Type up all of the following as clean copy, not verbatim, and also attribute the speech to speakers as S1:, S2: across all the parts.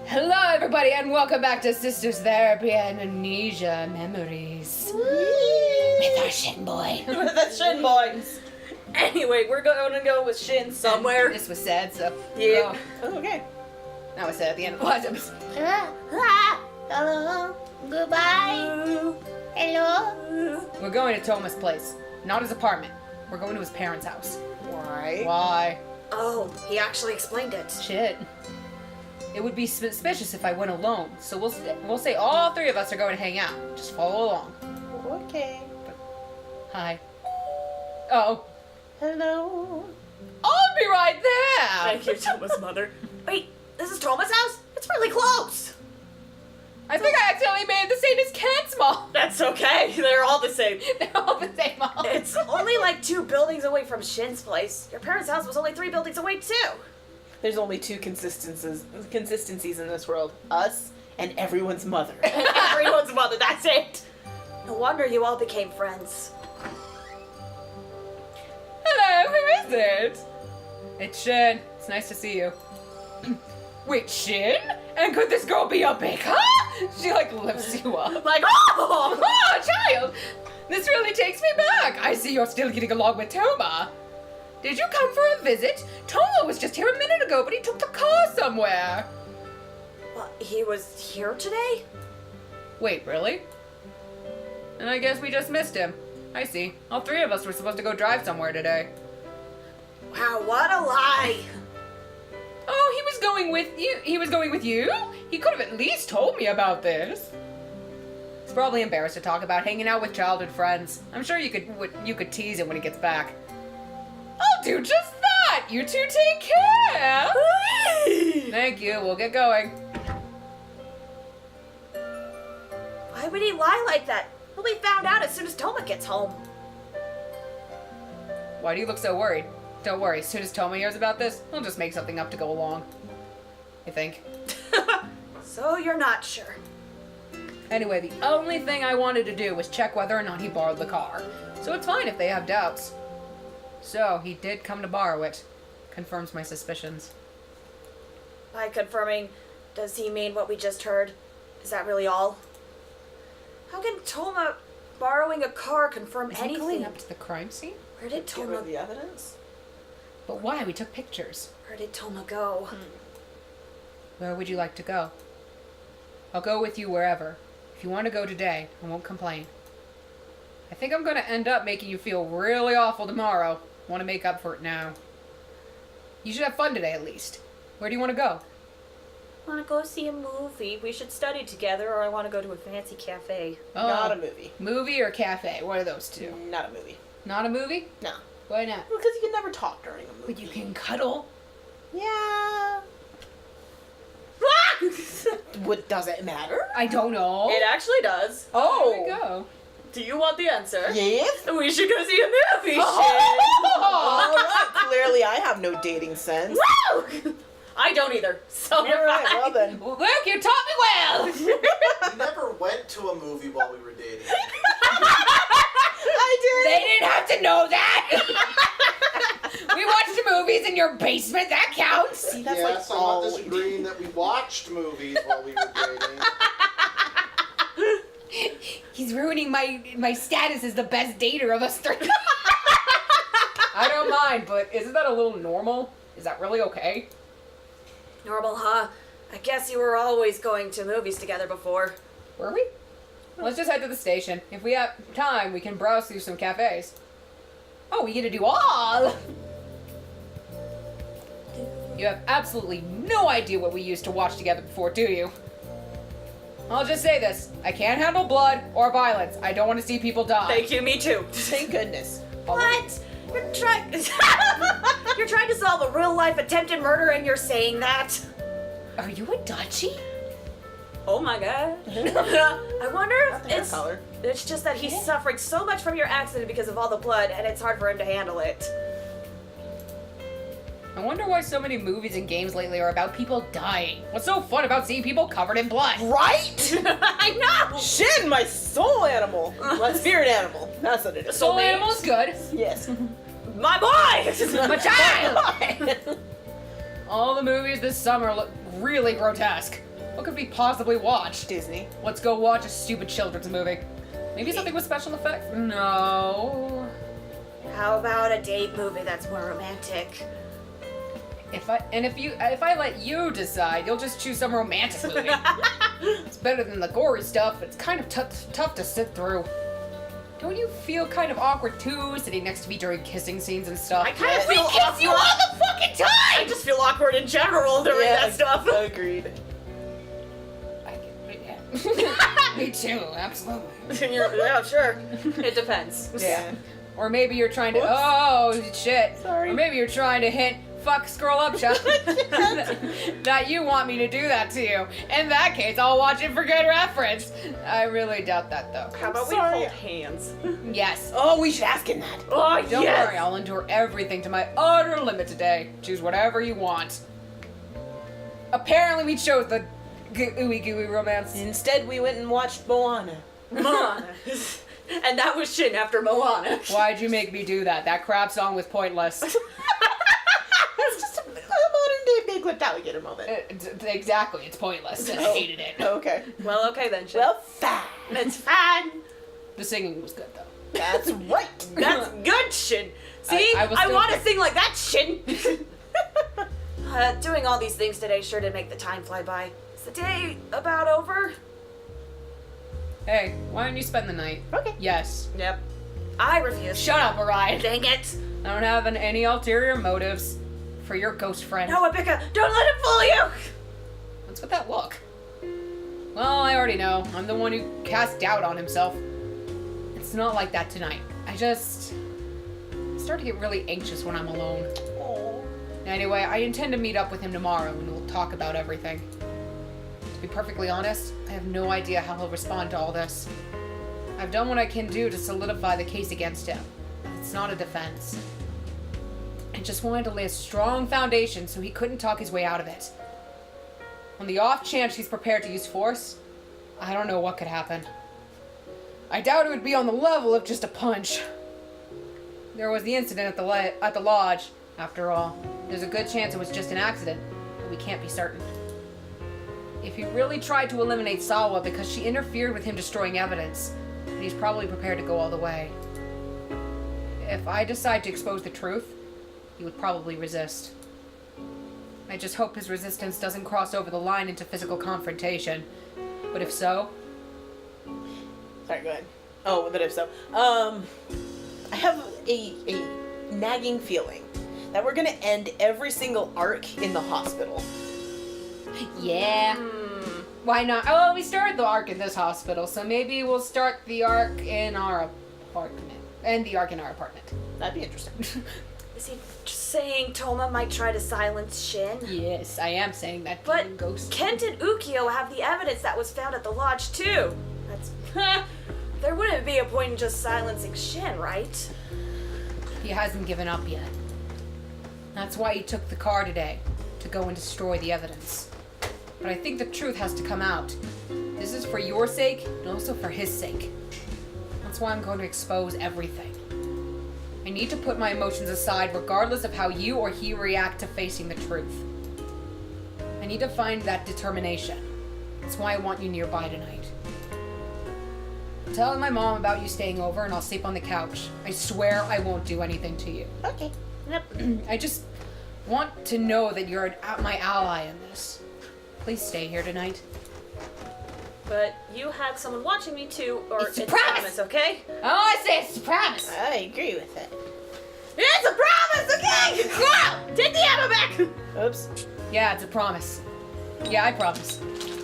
S1: Hello, everybody, and welcome back to Sisters Therapy and Amnesia Memories. With our Shin boy.
S2: With the Shin boys. Anyway, we're going to go with Shin somewhere.
S1: This was sad, so.
S2: Yeah. Oh, okay.
S1: That was sad at the end of the last episode.
S3: Hello. Goodbye. Hello.
S1: We're going to Thomas' place. Not his apartment. We're going to his parents' house.
S2: Why?
S1: Why?
S2: Oh, he actually explained it.
S1: Shit. It would be suspicious if I went alone, so we'll say all three of us are going to hang out. Just follow along.
S2: Okay.
S1: Hi. Oh.
S2: Hello.
S1: I'll be right there!
S2: Thank you, Toma's mother. Wait, this is Toma's house? It's really close.
S1: I think I accidentally made it the same as Kent's mall.
S2: That's okay. They're all the same.
S1: They're all the same mall.
S2: It's only like 2 buildings away from Shin's place. Your parents' house was only 3 buildings away, too.
S4: There's only 2 consistencies in this world. Us and everyone's mother.
S2: Everyone's mother, that's it. No wonder you all became friends.
S1: Hello, who is it? It's Shin. It's nice to see you. Wait, Shin? And could this girl be a baker? She lifts you up.
S2: Like, oh!
S1: Oh, child! This really takes me back. I see you're still getting along with Toma. Did you come for a visit? Toma was just here a minute ago, but he took the car somewhere.
S2: Well, he was here today?
S1: Wait, really? And I guess we just missed him. I see. All 3 of us were supposed to go drive somewhere today.
S2: Wow, what a lie!
S1: Oh, he was going with you? He was going with you? He could have at least told me about this. He's probably embarrassed to talk about hanging out with childhood friends. I'm sure you could tease him when he gets back. I'll do just that! You two take care! Thank you, we'll get going.
S2: Why would he lie like that? He'll be found out as soon as Toma gets home.
S1: Why do you look so worried? Don't worry, as soon as Toma hears about this, he'll just make something up to go along. You think?
S2: So you're not sure.
S1: Anyway, the only thing I wanted to do was check whether or not he borrowed the car. So it's fine if they have doubts. So, he did come to borrow it. Confirms my suspicions.
S2: By confirming, does he mean what we just heard? Is that really all? How can Toma borrowing a car confirm
S1: Is he
S2: anything?
S1: going up to the crime scene?
S2: Where did
S4: Give her
S2: Toma
S4: the evidence?
S1: But why? We took pictures.
S2: Where did Toma go?
S1: Where would you like to go? I'll go with you wherever. If you want to go today, I won't complain. I think I'm going to end up making you feel really awful tomorrow. Want to make up for it now. You should have fun today, at least. Where do you want to go?
S2: Want to go see a movie? We should study together, or I want to go to a fancy cafe.
S1: Oh,
S4: Not a movie.
S1: movie or cafe? What are those two?
S4: Not a movie.
S1: Not a movie?
S4: No.
S1: Why not?
S4: Because you can never talk during a movie.
S1: But you can cuddle.
S4: Yeah. What does it matter?
S1: I don't know.
S2: It actually does.
S1: Oh, there we go.
S2: Do you want the answer?
S4: Yes.
S2: We should go see a movie, Shin.
S4: All right. Clearly, I have no dating sense.
S2: Woo! I don't either. So
S4: All
S2: you're
S4: right.
S2: fine.
S4: Well then.
S1: Well, Luke, you taught me well.
S5: We never went to a movie while we were dating.
S4: I
S1: They didn't have to know that. We watched movies in your basement. That counts.
S4: See, that's
S5: Yes,
S4: like
S5: I'm
S4: all
S5: not
S4: we do.
S5: disagreeing that we watched movies while we were dating.
S1: He's ruining my status as the best dater of us 3. I don't mind, but isn't that a little normal? Is that really okay?
S2: Normal, huh? I guess you were always going to movies together before.
S1: Were we? Let's just head to the station. If we have time, we can browse through some cafes. Oh, we get to do all! You have absolutely no idea what we used to watch together before, do you? I'll just say this. I can't handle blood or violence. I don't want to see people die.
S2: Thank you, me too.
S4: Thank goodness.
S2: What? You're trying You're trying to solve a real life attempted murder and you're saying that?
S1: Are you a Dutchie?
S2: Oh my god. I wonder if
S4: Not the hair color.
S2: it's just that he's suffering so much from your accident because of all the blood and it's hard for him to handle it.
S1: I wonder why so many movies and games lately are about people dying. What's so fun about seeing people covered in blood?
S4: Right?
S2: I know!
S4: Shin, my soul animal. My spirit animal. That's what it is.
S1: Soul animal's good.
S4: Yes.
S2: My boy!
S1: My child! All the movies this summer look really grotesque. What could we possibly watch?
S4: Disney.
S1: Let's go watch a stupid children's movie. Maybe something with special effects? No.
S2: How about a date movie that's more romantic?
S1: If I let you decide, you'll just choose some romantic movie. It's better than the gory stuff. It's kind of tough to sit through. Don't you feel kind of awkward too, sitting next to me during kissing scenes and stuff?
S2: I kind of
S1: We
S2: feel
S1: kiss
S2: awkward.
S1: you all the fucking time.
S2: I just feel awkward in general during that stuff.
S4: Agreed.
S1: Me too, absolutely.
S2: Yeah, sure. It depends.
S4: Yeah.
S1: Or maybe you're trying to.
S4: Whoops.
S1: Oh shit!
S4: Sorry.
S1: Or maybe you're trying to hint. Fuck, scroll up, Chuck. That you want me to do that to you. In that case, I'll watch it for good reference. I really doubt that though.
S2: How about we
S4: Sorry.
S2: hold hands?
S1: Yes.
S4: Oh, we should ask him that.
S2: Oh,
S1: Don't
S2: yes!
S1: worry, I'll endure everything to my utter limit today. Choose whatever you want. Apparently, we chose the ooey gooey romance.
S4: Instead, we went and watched Moana.
S2: Moana. And that was Shin after Moana.
S1: Why'd you make me do that? That crap song was pointless.
S4: It's just a modern day Big Lipped Alligator moment.
S1: Exactly, it's pointless. And I hated it.
S4: Okay.
S2: Well, okay then, Shin.
S4: Well, fine.
S2: It's fine.
S1: The singing was good though.
S4: That's right.
S2: That's good, Shin. See,
S1: I was
S2: I
S1: still
S2: want to
S1: think-
S2: sing like that, Shin. Doing all these things today sure did make the time fly by. Is the day about over?
S1: Hey, why don't you spend the night?
S4: Okay.
S1: Yes.
S2: Yep. I refuse.
S1: Shut up, Orion.
S2: Dang it.
S1: I don't have any ulterior motives for your ghost friend.
S2: No, Abika, don't let him fool you.
S1: What's with that look? Well, I already know. I'm the one who cast doubt on himself. It's not like that tonight. I just start to get really anxious when I'm alone.
S4: Oh.
S1: Anyway, I intend to meet up with him tomorrow and we'll talk about everything. To be perfectly honest, I have no idea how he'll respond to all this. I've done what I can do to solidify the case against him. It's not a defense. I just wanted to lay a strong foundation so he couldn't talk his way out of it. On the off chance he's prepared to use force, I don't know what could happen. I doubt it would be on the level of just a punch. There was the incident at the lodge, after all. There's a good chance it was just an accident, but we can't be certain. If he really tried to eliminate Sawa because she interfered with him destroying evidence, then he's probably prepared to go all the way. If I decide to expose the truth, he would probably resist. I just hope his resistance doesn't cross over the line into physical confrontation. But if so,
S4: Sorry, go ahead. Oh, but if so. I have a nagging feeling that we're gonna end every single arc in the hospital.
S1: yeah. Why not? Oh, well, we started the arc in this hospital, so maybe we'll start the arc in our apartment. End the arc in our apartment.
S4: That'd be interesting.
S2: Is he just saying Toma might try to silence Shin?
S1: Yes, I am saying that.
S2: But
S1: demon ghost.
S2: Kent and Ukio have the evidence that was found at the lodge too. That's there wouldn't be a point in just silencing Shin, right?
S1: He hasn't given up yet. That's why he took the car today, to go and destroy the evidence. But I think the truth has to come out. This is for your sake, and also for his sake. That's why I'm going to expose everything. I need to put my emotions aside regardless of how you or he react to facing the truth. I need to find that determination. That's why I want you nearby tonight. I'm telling my mom about you staying over and I'll sleep on the couch. I swear I won't do anything to you.
S4: Okay.
S2: Yep.
S1: I just want to know that you're my ally in this. Please stay here tonight.
S2: But you had someone watching me too, or
S1: It's a promise!
S2: okay?
S1: Oh, I say it's a promise.
S4: I agree with it.
S2: It's a promise, okay? Wow! Take the ammo back!
S4: Oops.
S1: Yeah, it's a promise. Yeah, I promise.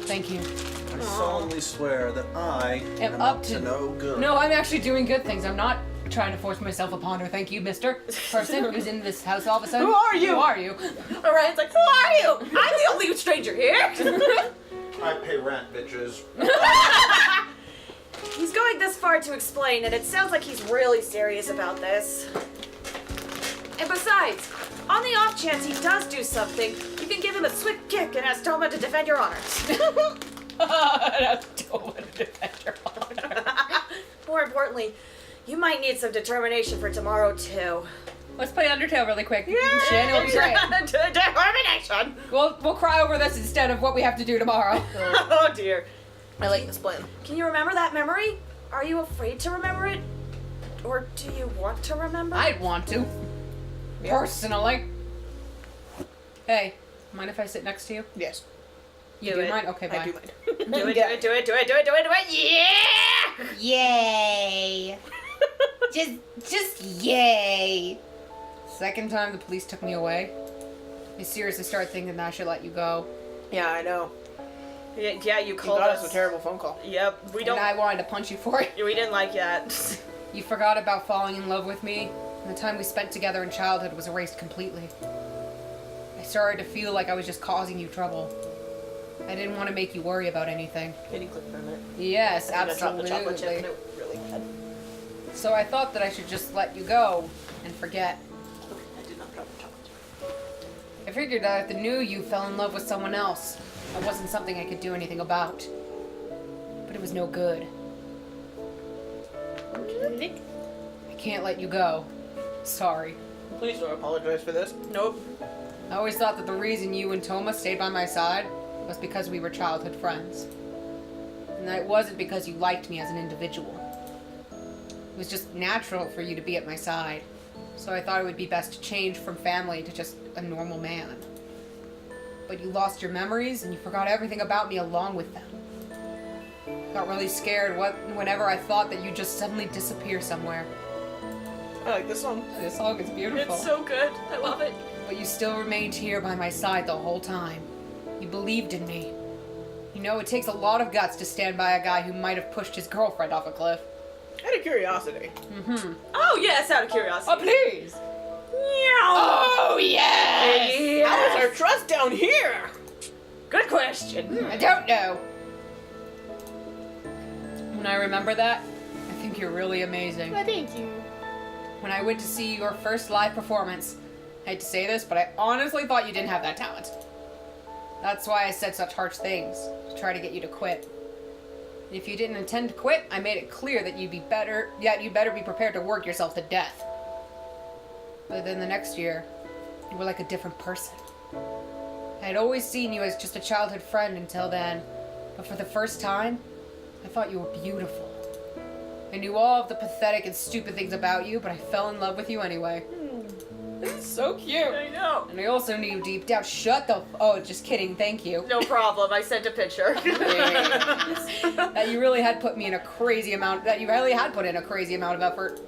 S1: Thank you.
S5: I solemnly swear that I
S1: Am
S5: am
S1: up
S5: up
S1: to-
S5: to no good.
S1: No, I'm actually doing good things. I'm not trying to force myself upon her. Thank you, Mr. Person who's in this house all of a sudden.
S4: Who are you?
S1: Who are you?
S2: Orion's like, who are you? I'm the only stranger here.
S5: I pay rent, bitches.
S2: He's going this far to explain, and it sounds like he's really serious about this. And besides, on the off chance he does do something, you can give him a swift kick and ask Toma to defend your honor.
S1: That's totally to defend your honor.
S2: More importantly, you might need some determination for tomorrow too.
S1: Let's play Undertale really quick. Shin, it'll be great.
S2: Determination.
S1: We'll cry over this instead of what we have to do tomorrow.
S2: Oh dear.
S4: I like this plan.
S2: Can you remember that memory? Are you afraid to remember it? Or do you want to remember?
S1: I'd want to. Personally. Hey, mind if I sit next to you?
S4: Yes.
S1: You
S2: Do
S1: do
S2: it.
S1: mind? Okay,
S4: I
S1: bye.
S4: do mind.
S2: Do it, do it, do it, do it, do it, do it, do it. Yeah!
S3: Yay! just yay!
S1: Second time the police took me away. I seriously started thinking that I should let you go.
S4: Yeah, I know.
S2: Yeah, you
S4: You
S2: called
S4: got
S2: us.
S4: us a terrible phone call.
S2: Yep, we
S1: And
S2: don't.
S1: I wanted to punch you for it.
S2: We didn't like that.
S1: You forgot about falling in love with me, and the time we spent together in childhood was erased completely. I started to feel like I was just causing you trouble. I didn't want to make you worry about anything.
S4: Can you click on it?
S1: Yes,
S4: I dropped the chocolate chip
S1: absolutely.
S4: and it really bad.
S1: So I thought that I should just let you go and forget.
S4: Okay, I did not drop the chocolate chip.
S1: I figured that if the new you fell in love with someone else, that wasn't something I could do anything about. But it was no good. I can't let you go. Sorry.
S4: Please don't apologize for this.
S2: Nope.
S1: I always thought that the reason you and Toma stayed by my side was because we were childhood friends. And that it wasn't because you liked me as an individual. It was just natural for you to be at my side. So I thought it would be best to change from family to just a normal man. But you lost your memories and you forgot everything about me along with them. I got really scared whenever I thought that you'd just suddenly disappear somewhere.
S4: I like this song.
S1: This song is beautiful.
S2: It's so good. I love it.
S1: But you still remained here by my side the whole time. You believed in me. You know, it takes a lot of guts to stand by a guy who might have pushed his girlfriend off a cliff.
S4: Out of curiosity.
S1: Mm-hmm.
S2: Oh, yes, out of curiosity.
S1: Oh, please!
S2: Meow.
S1: Oh, yes!
S4: How is our trust down here?
S2: Good question.
S1: I don't know. When I remember that, I think you're really amazing.
S3: Well, thank you.
S1: When I went to see your first live performance, I hate to say this, but I honestly thought you didn't have that talent. That's why I said such harsh things, to try to get you to quit. And if you didn't intend to quit, I made it clear that you'd better be prepared to work yourself to death. But then the next year, you were like a different person. I had always seen you as just a childhood friend until then, but for the first time, I thought you were beautiful. I knew all of the pathetic and stupid things about you, but I fell in love with you anyway. This is so cute.
S2: I know.
S1: And I also knew you deep down. Shut the. Oh, just kidding. Thank you.
S2: No problem. I sent a picture.
S1: That you really had put me in a crazy amount. That you really had put in a crazy amount of effort.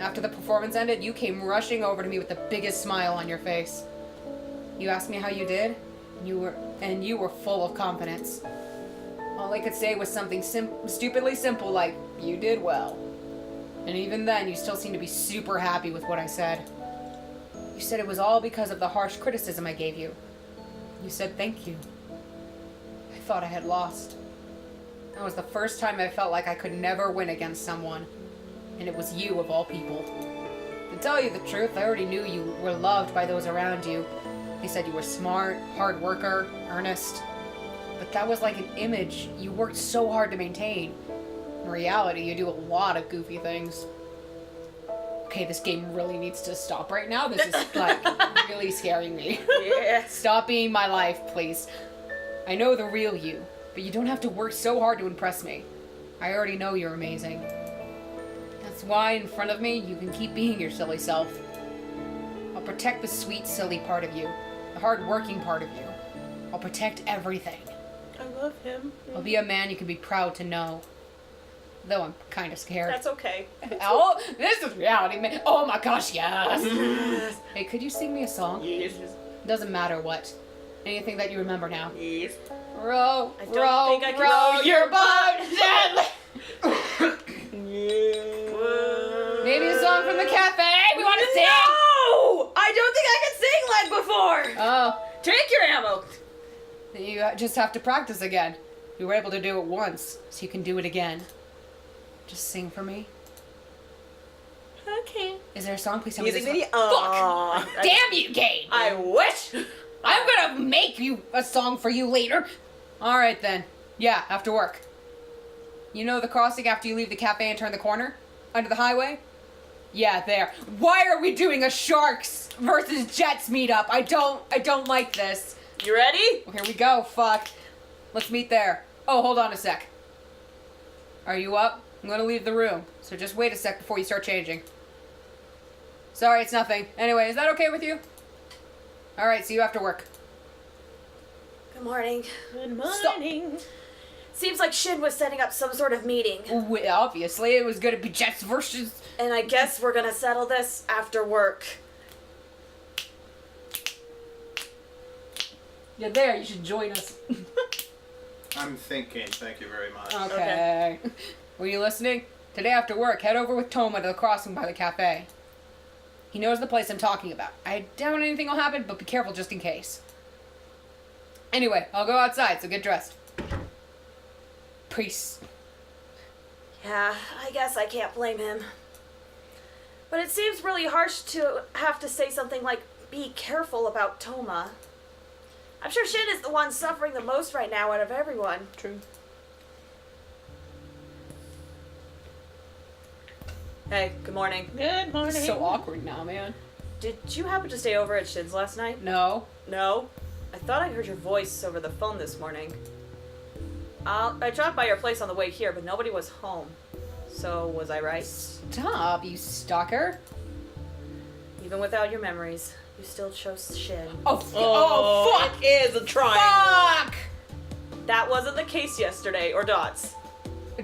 S1: After the performance ended, you came rushing over to me with the biggest smile on your face. You asked me how you did, and you were full of confidence. All I could say was something stupidly simple like, "You did well." And even then, you still seemed to be super happy with what I said. You said it was all because of the harsh criticism I gave you. You said thank you. I thought I had lost. That was the first time I felt like I could never win against someone. And it was you of all people. To tell you the truth, I already knew you were loved by those around you. They said you were smart, hard worker, earnest. But that was like an image you worked so hard to maintain. In reality, you do a lot of goofy things. Okay, this game really needs to stop right now. This is like really scaring me.
S2: Yeah.
S1: Stop being my life, please. I know the real you, but you don't have to work so hard to impress me. I already know you're amazing. That's why in front of me, you can keep being your silly self. I'll protect the sweet, silly part of you, the hard-working part of you. I'll protect everything.
S4: I love him.
S1: I'll be a man you can be proud to know. Though I'm kind of scared.
S2: That's okay.
S1: Oh, this is reality, man. Oh my gosh, yes. Hey, could you sing me a song?
S4: Yes.
S1: Doesn't matter what. Anything that you remember now.
S4: Yes.
S1: Row,
S2: I don't
S1: row,
S2: think I can
S1: row
S2: sing.
S1: your boat gently.
S4: Yeah.
S1: Maybe a song from the cafe. We want to sing.
S2: No! I don't think I can sing like before.
S1: Oh,
S2: Take your ammo.
S1: you just have to practice again. You were able to do it once, so you can do it again. Just sing for me.
S2: Okay.
S1: Is there a song? Please tell me
S4: Music
S1: this
S4: video.
S1: one.
S4: Fuck.
S1: Damn you, game!
S2: I wish.
S1: I'm gonna make you a song for you later. All right then. Yeah, after work. You know the crossing after you leave the cafe and turn the corner? Under the highway? Yeah, there. Why are we doing a Sharks versus Jets meetup? I don't like this.
S2: You ready?
S1: Well, here we go. Fuck. Let's meet there. Oh, hold on a sec. Are you up? I'm gonna leave the room, so just wait a sec before you start changing. Sorry, it's nothing. Anyway, is that okay with you? Alright, see you after work.
S2: Good morning.
S4: Good morning.
S2: Seems like Shin was setting up some sort of meeting.
S1: Well, obviously, it was gonna be Jets versus...
S2: And I guess we're gonna settle this after work.
S1: Yeah, there, you should join us.
S5: I'm thinking. Thank you very much.
S1: Okay. Were you listening? Today after work, head over with Toma to the crossing by the cafe. He knows the place I'm talking about. I doubt anything will happen, but be careful just in case. Anyway, I'll go outside, so get dressed. Peace.
S2: Yeah, I guess I can't blame him. But it seems really harsh to have to say something like, be careful about Toma. I'm sure Shin is the one suffering the most right now out of everyone.
S4: True.
S2: Hey, good morning.
S4: Good morning.
S1: It's so awkward now, man.
S2: Did you happen to stay over at Shin's last night?
S1: No.
S2: No? I thought I heard your voice over the phone this morning. I dropped by your place on the way here, but nobody was home. So, was I right?
S1: Stop, you stalker.
S2: Even without your memories, you still chose Shin.
S1: Oh, fuck!
S4: It is a triangle.
S1: Fuck!
S2: That wasn't the case yesterday, or Dots.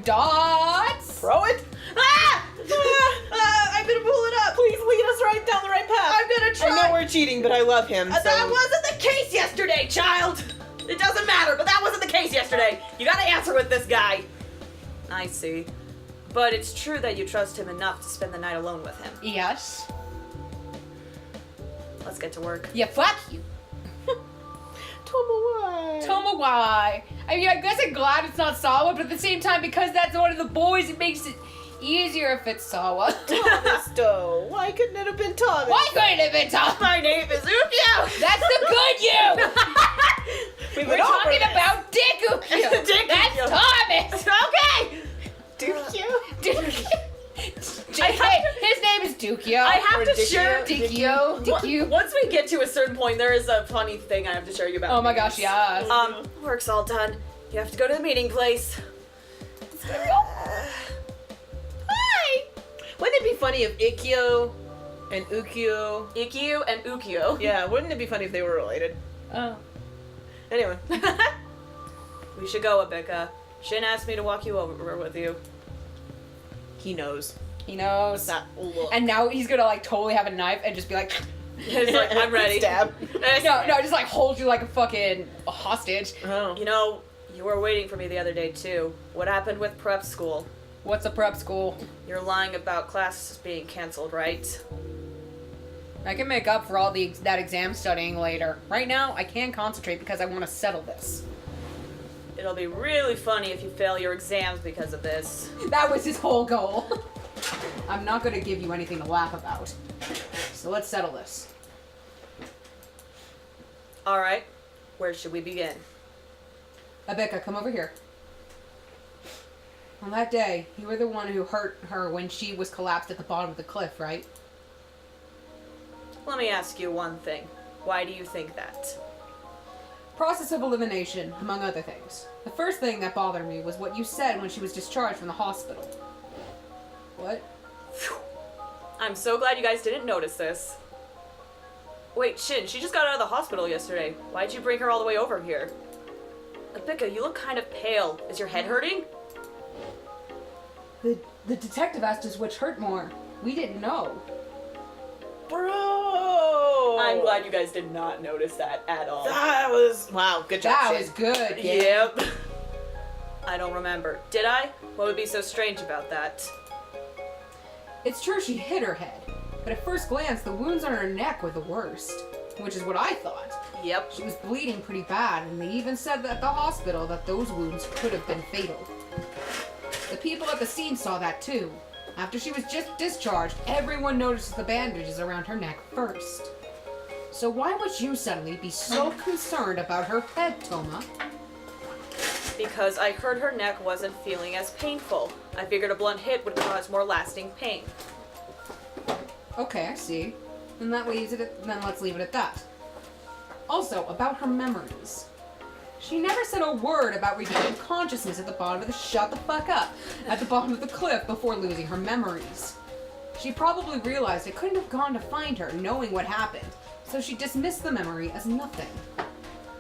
S1: Dots!
S4: Throw it.
S2: Ah!
S4: I'm gonna pull it up. Please lead us right down the right path.
S2: I'm gonna try.
S4: I know we're cheating, but I love him. So.
S2: That wasn't the case yesterday, child! It doesn't matter, but that wasn't the case yesterday. You gotta answer with this guy. I see. But it's true that you trust him enough to spend the night alone with him.
S1: Yes.
S2: Let's get to work.
S1: Yeah, fuck you.
S4: Toma, why?
S1: Toma, why? I mean, I guess I'm glad it's not Sawa, but at the same time, because that's one of the boys, it makes it easier if it's Sawa.
S4: Thomas, though. Why couldn't it have been Thomas?
S1: Why couldn't it have been Thomas?
S2: My name is Ukyo!
S1: That's the good you! We're talking about Dick Ukyo.
S2: Dick
S1: That's
S2: Ukyo.
S1: Thomas!
S2: Okay!
S4: Dukyo?
S1: Hey, his name is Dukyo.
S2: I have
S4: Or
S2: to
S4: Dickio.
S2: share...
S1: Dikyo.
S2: Once we get to a certain point, there is a funny thing I have to show you about.
S1: Oh my gosh, yes.
S2: Work's all done. You have to go to the meeting place.
S1: Hi!
S4: Wouldn't it be funny if Ikkyo and Ukyo...
S2: Ikkyu and Ukyo.
S4: Yeah, wouldn't it be funny if they were related?
S1: Oh.
S4: Anyway.
S2: We should go, Abika. Shin asked me to walk you over with you.
S4: He knows.
S1: He knows.
S4: That look.
S1: And now he's gonna like totally have a knife and just be like,
S2: He's like, I'm ready.
S4: Stab.
S1: no, just like hold you like a fucking hostage.
S4: Oh.
S2: You know, you were waiting for me the other day too. What happened with prep school?
S1: What's a prep school?
S2: You're lying about classes being canceled, right?
S1: I can make up for all that exam studying later. Right now, I can't concentrate because I want to settle this.
S2: It'll be really funny if you fail your exams because of this.
S1: That was his whole goal. I'm not gonna give you anything to laugh about. So let's settle this.
S2: Alright, where should we begin?
S1: Abeka, come over here. On that day, you were the one who hurt her when she was collapsed at the bottom of the cliff, right?
S2: Let me ask you one thing. Why do you think that?
S1: Process of elimination, among other things. The first thing that bothered me was what you said when she was discharged from the hospital. What?
S2: I'm so glad you guys didn't notice this. Wait, Shin, she just got out of the hospital yesterday. Why'd you bring her all the way over here? Abika, you look kind of pale. Is your head hurting?
S1: The detective asked us which hurt more. We didn't know.
S4: Bro!
S2: I'm glad you guys did not notice that at all.
S4: That was... Wow, good job,
S1: That
S4: Shin.
S1: was good.
S2: Yep. I don't remember. Did I? What would be so strange about that?
S1: It's true she hit her head, but at first glance, the wounds on her neck were the worst, which is what I thought.
S2: Yep.
S1: She was bleeding pretty bad, and they even said at the hospital that those wounds could have been fatal. The people at the scene saw that too. After she was just discharged, everyone noticed the bandages around her neck first. So why would you suddenly be so concerned about her head, Toma?
S2: Because I heard her neck wasn't feeling as painful. I figured a blunt hit would cause more lasting pain.
S1: Okay, I see. Then let's leave it at that. Also, about her memories. She never said a word about regaining consciousness at the bottom of the shut the fuck up at the bottom of the cliff before losing her memories. She probably realized it couldn't have gone to find her, knowing what happened, so she dismissed the memory as nothing.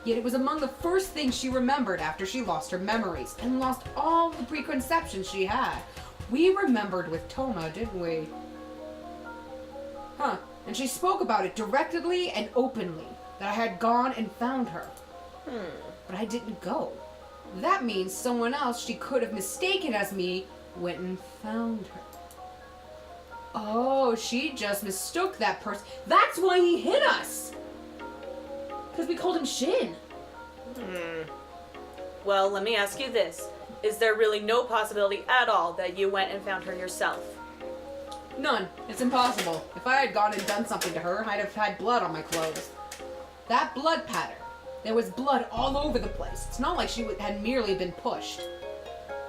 S1: Yet it was among the first things she remembered after she lost her memories and lost all the preconceptions she had. We remembered with Toma, didn't we? Huh. And she spoke about it directly and openly, that I had gone and found her. But I didn't go. That means someone else she could have mistaken as me went and found her. Oh, she just mistook that person. That's why he hit us! Because we called him Shin.
S2: Well, let me ask you this. Is there really no possibility at all that you went and found her yourself?
S1: None. It's impossible. If I had gone and done something to her, I'd have had blood on my clothes. That blood pattern. There was blood all over the place. It's not like she had merely been pushed.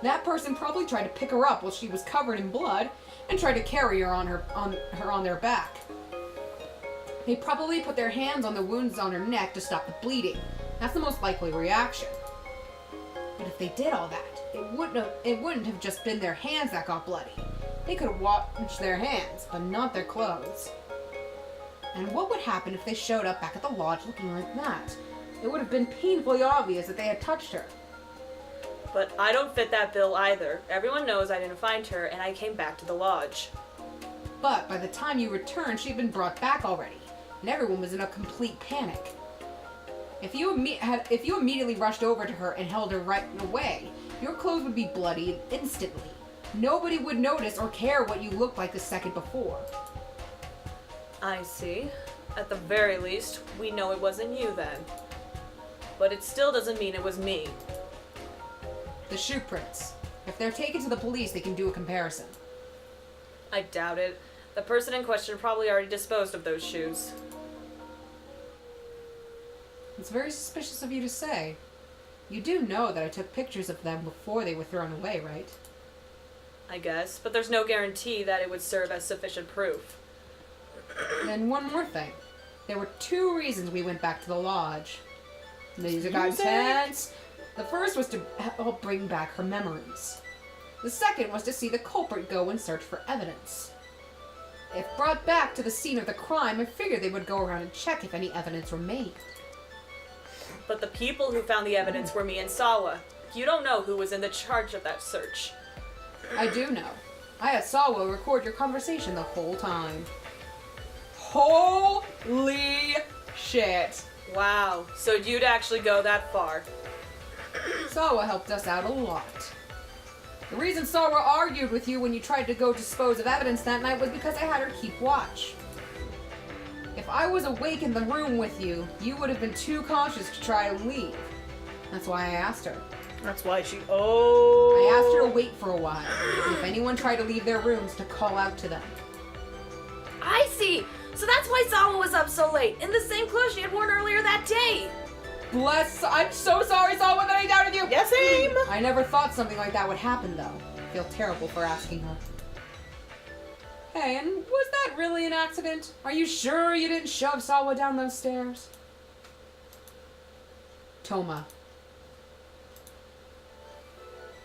S1: That person probably tried to pick her up while she was covered in blood and tried to carry her on their back. They probably put their hands on the wounds on her neck to stop the bleeding. That's the most likely reaction. But if they did all that, it wouldn't have just been their hands that got bloody. They could have washed their hands, but not their clothes. And what would happen if they showed up back at the lodge looking like that? It would have been painfully obvious that they had touched her.
S2: But I don't fit that bill either. Everyone knows I didn't find her, and I came back to the lodge.
S1: But by the time you returned, she'd been brought back already, and everyone was in a complete panic. If you immediately rushed over to her and held her right away, your clothes would be bloody instantly. Nobody would notice or care what you looked like the second before.
S2: I see. At the very least, we know it wasn't you then. But it still doesn't mean it was me.
S1: The shoe prints. If they're taken to the police, they can do a comparison.
S2: I doubt it. The person in question probably already disposed of those shoes.
S1: It's very suspicious of you to say. You do know that I took pictures of them before they were thrown away, right?
S2: I guess, but there's no guarantee that it would serve as sufficient proof.
S1: Then one more thing. There were 2 reasons we went back to the lodge. These got intense. The first was to help bring back her memories. The second was to see the culprit go and search for evidence. If brought back to the scene of the crime, I figured they would go around and check if any evidence remained.
S2: But the people who found the evidence were me and Sawa. You don't know who was in the charge of that search.
S1: I do know. I had Sawa record your conversation the whole time. Holy shit.
S2: Wow, so you'd actually go that far.
S1: Sawa helped us out a lot. The reason Sawa argued with you when you tried to go dispose of evidence that night was because I had her keep watch. If I was awake in the room with you, you would have been too cautious to try to leave. That's why I asked her.
S4: That's why she.
S1: I asked her to wait for a while. And if anyone tried to leave their rooms, to call out to them.
S2: I see! So that's why Sawa was up so late, in the same clothes she had worn earlier that day!
S1: I'm so sorry, Sawa, that I doubted you!
S4: Yeah, same!
S1: I never thought something like that would happen, though. I feel terrible for asking her. Hey, and was that really an accident? Are you sure you didn't shove Sawa down those stairs? Toma.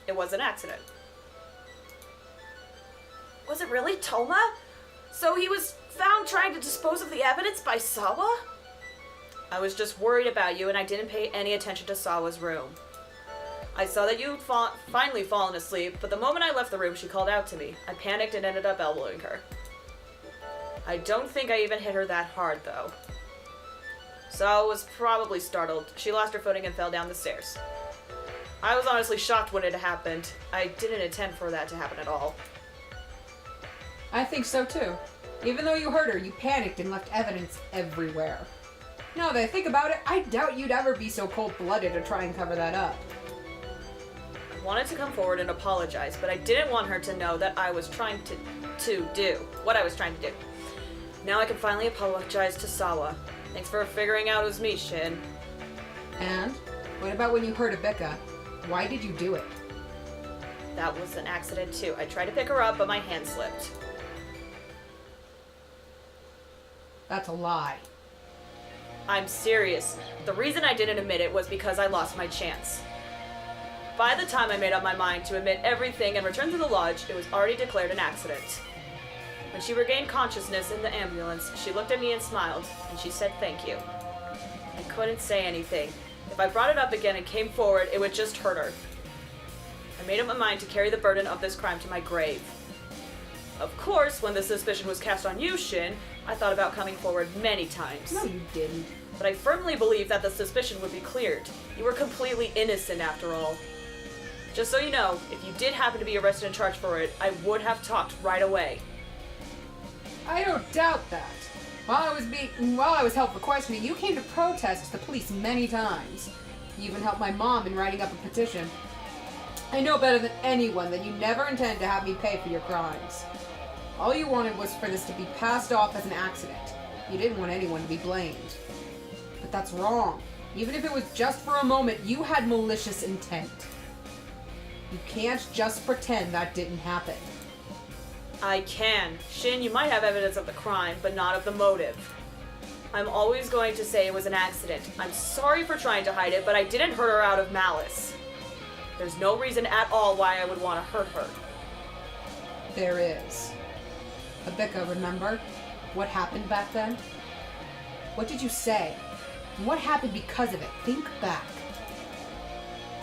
S2: It was an accident. Was it really Toma? So he was found trying to dispose of the evidence by Sawa? I was just worried about you and I didn't pay any attention to Sawa's room. I saw that you'd finally fallen asleep, but the moment I left the room, she called out to me. I panicked and ended up elbowing her. I don't think I even hit her that hard, though. Sawa was probably startled. She lost her footing and fell down the stairs. I was honestly shocked when it happened. I didn't intend for that to happen at all.
S1: I think so too. Even though you hurt her, you panicked and left evidence everywhere. Now that I think about it, I doubt you'd ever be so cold-blooded to try and cover that up.
S2: I wanted to come forward and apologize, but I didn't want her to know that I was trying to do what I was trying to do. Now I can finally apologize to Sawa. Thanks for figuring out it was me, Shin.
S1: And? What about when you hurt Abika? Why did you do it?
S2: That was an accident too. I tried to pick her up, but my hand slipped.
S1: That's a lie.
S2: I'm serious. The reason I didn't admit it was because I lost my chance. By the time I made up my mind to admit everything and return to the lodge, it was already declared an accident. When she regained consciousness in the ambulance, she looked at me and smiled, and she said thank you. I couldn't say anything. If I brought it up again and came forward, it would just hurt her. I made up my mind to carry the burden of this crime to my grave. Of course, when the suspicion was cast on you, Shin, I thought about coming forward many times.
S1: No, you didn't.
S2: But I firmly believed that the suspicion would be cleared. You were completely innocent after all. Just so you know, if you did happen to be arrested and charged for it, I would have talked right away.
S1: I don't doubt that. While I was held for questioning, you came to protest the police many times. You even helped my mom in writing up a petition. I know better than anyone that you never intend to have me pay for your crimes. All you wanted was for this to be passed off as an accident. You didn't want anyone to be blamed. But that's wrong. Even if it was just for a moment, you had malicious intent. You can't just pretend that didn't happen.
S2: I can. Shin, you might have evidence of the crime, but not of the motive. I'm always going to say it was an accident. I'm sorry for trying to hide it, but I didn't hurt her out of malice. There's no reason at all why I would want to hurt her.
S1: There is. Abika, remember? What happened back then? What did you say? And what happened because of it? Think back.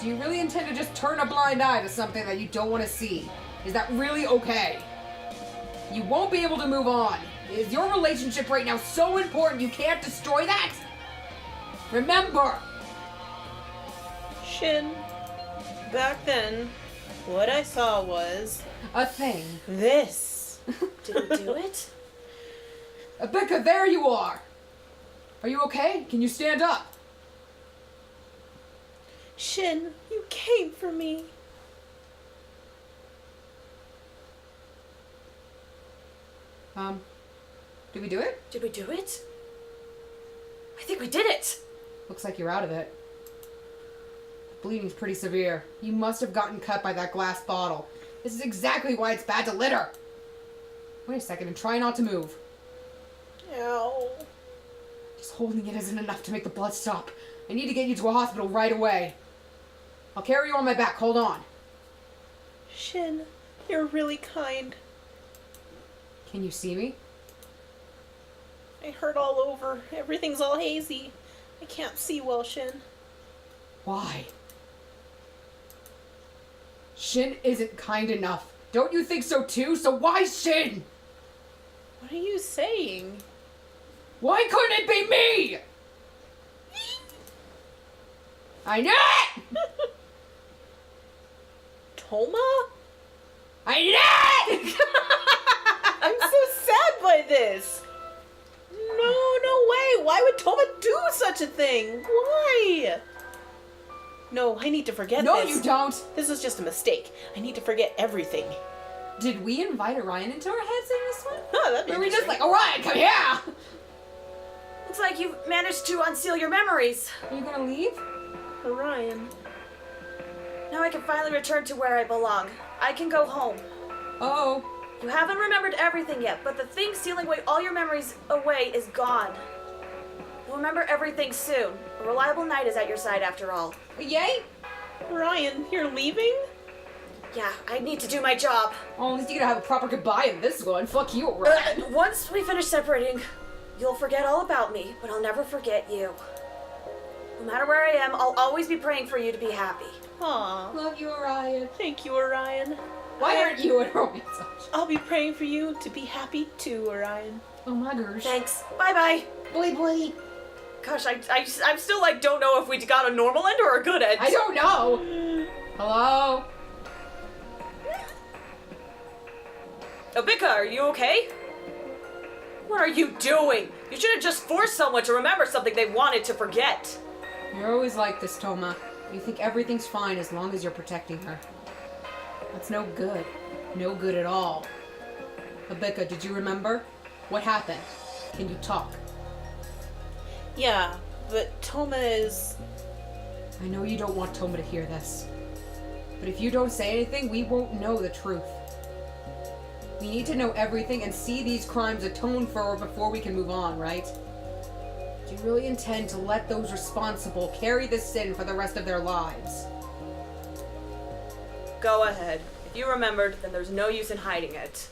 S1: Do you really intend to just turn a blind eye to something that you don't want to see? Is that really okay? You won't be able to move on. Is your relationship right now so important you can't destroy that? Remember!
S4: Shin, back then, what I saw was
S1: A thing.
S4: this.
S2: Did we do it?
S1: Abika, there you are! Are you okay? Can you stand up?
S4: Shin, you came for me.
S1: Did we do it?
S2: Did we do it? I think we did it!
S1: Looks like you're out of it. The bleeding's pretty severe. You must have gotten cut by that glass bottle. This is exactly why it's bad to litter. Wait a second and try not to move.
S4: Ow.
S1: Just holding it isn't enough to make the blood stop. I need to get you to a hospital right away. I'll carry you on my back. Hold on.
S4: Shin, you're really kind.
S1: Can you see me?
S4: I hurt all over. Everything's all hazy. I can't see well, Shin.
S1: Why? Shin isn't kind enough. Don't you think so too? So why Shin?
S4: What are you saying?
S1: Why couldn't it be me? I knew it!
S4: Toma?
S1: I knew it!
S4: I'm so sad by this. No way. Why would Toma do such a thing? Why? No, I need to forget
S1: No,
S4: this.
S1: you don't.
S4: This is just a mistake. I need to forget everything.
S1: Did we invite Orion into our heads in this one?
S4: Oh, that'd be
S1: Or were we just like,
S4: interesting.
S1: Orion, come here!
S2: Looks like you've managed to unseal your memories.
S1: Are you gonna leave?
S4: Orion.
S2: Now I can finally return to where I belong. I can go home.
S1: Oh.
S2: You haven't remembered everything yet, but the thing sealing away all your memories away is gone. You'll remember everything soon. A reliable knight is at your side after all.
S1: Yay?
S4: Orion, you're leaving?
S2: Yeah, I need to do my job.
S1: Oh, at least you're gonna have a proper goodbye in this one. Fuck you, Orion.
S2: Once we finish separating, you'll forget all about me, but I'll never forget you. No matter where I am, I'll always be praying for you to be happy.
S4: Aw.
S1: Love you, Orion.
S4: Thank you, Orion.
S1: Why aren't you and Orion such?
S4: I'll be praying for you to be happy too, Orion.
S1: Oh my gosh.
S2: Thanks. Bye-bye.
S1: Boy, boy.
S2: Gosh, I'm still like, don't know if we got a normal end or a good end.
S1: I don't know. Hello?
S2: Abika, are you okay? What are you doing? You should have just forced someone to remember something they wanted to forget.
S1: You're always like this, Toma. You think everything's fine as long as you're protecting her. That's no good. No good at all. Abika, did you remember? What happened? Can you talk?
S4: Yeah, but Toma is...
S1: I know you don't want Toma to hear this. But if you don't say anything, we won't know the truth. We need to know everything and see these crimes atoned for before we can move on, right? Do you really intend to let those responsible carry this sin for the rest of their lives?
S2: Go ahead. If you remembered, then there's no use in hiding it.